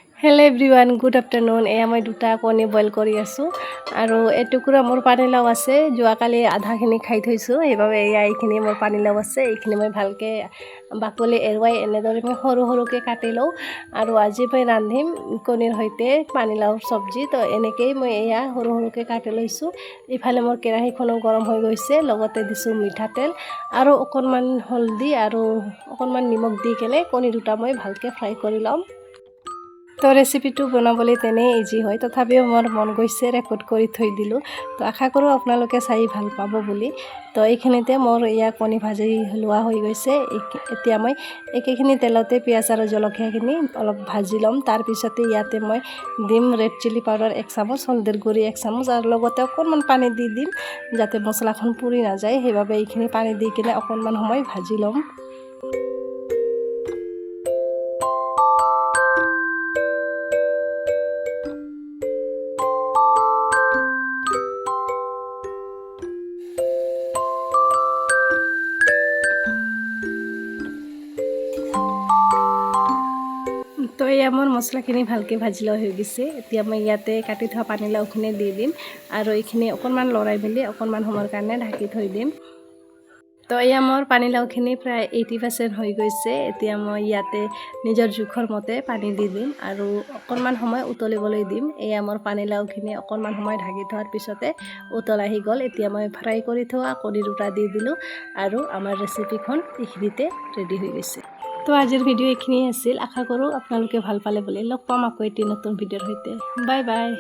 Hello everyone good afternoon एया मैं दुटा कणी बॉइल करी आसो आरो एटुकुरा मोर पानीलाव आछे जुआकाली आधाखिनि खाई थैसो हेबाबे एया एखिनि मोर पानीलाव आछे एखिनि मैं भालके बाकलि एरुवाई एनेदरे मैं सरू सरूके काटि लौ आरो आजि मैं रान्धिम कणिर सैते पानीलाव सब्जी तो एनेकेই मैं एया सरू सरूके काटि लैसो। इफाले मोर केराहीखनो गरम হৈ গৈছে लगते दिसो मिठातेल आरो अकनमान हल्दी आरो अकनमान निमख দি কেনে कणि दुटा मैं भालके फ्राई करि लम। तो रेसिपिटो बनाबले तेने इजी है तथापिও मोर मन গৈছে रेकर्ड करि थৈ दिलु तो आशा करूँ आपनालोके चाइ ভাল पाब বুলি। तो এইখিনিতে मोर इया कणि भाजी लोৱা হৈ গৈছে এতিয়া মই একেখিনি তেলতে পিয়াজ আৰু জলকীয়াখিনি অলপ ভাজি লম তাৰ পিছতে ইয়াতে মই দিম ৰেড চিলি পাউডাৰ 1 চামুচ হলদিৰ গুড়ি 1 চামুচ আৰু লগতে অকনমান পানী দি দিম যাতে মছলাখন পুৰি না যায় হেবাবে এইখিনি পানী দি কিনে অকনমান সময় ভাজি লম। तो ये मोर मसलाखिनि भालके भाजी लोৱা হৈ গৈছে এতিয়া মই ইয়াতে কাটি থোৱা পানীলাওখিনি দি দিম আৰু এইখিনি অকনমান লৰাই মেলি অকনমান সময়ৰ কাৰণে ঢাকি থৈ দিম। তো এয়া मोर পানীলাওখিনি প্ৰায় 80% হৈ গৈছে এতিয়া মই ইয়াতে নিজৰ জোখৰ মতে পানী দি দিম আৰু অকনমান সময় উতলিবলৈ দিম। এয়া मोर পানীলাওখিনি অকনমান সময় ঢাকি থোৱাৰ পিছতে উতল আহি গ'ল এতিয়া মই ফ্ৰাই কৰি থোৱা কণী দুটা দি দিলোঁ আৰু আমাৰ ৰেচিপিখন এইখিনিতে ৰেডি হৈ গৈছে। तो आजिर भिडिओ एखिनिয়ে আছিল आशा करूँ आपनालोके ভাল পালে বুলি लग पाम आको एटी नतुन भिडिओर सैते बाय बाय।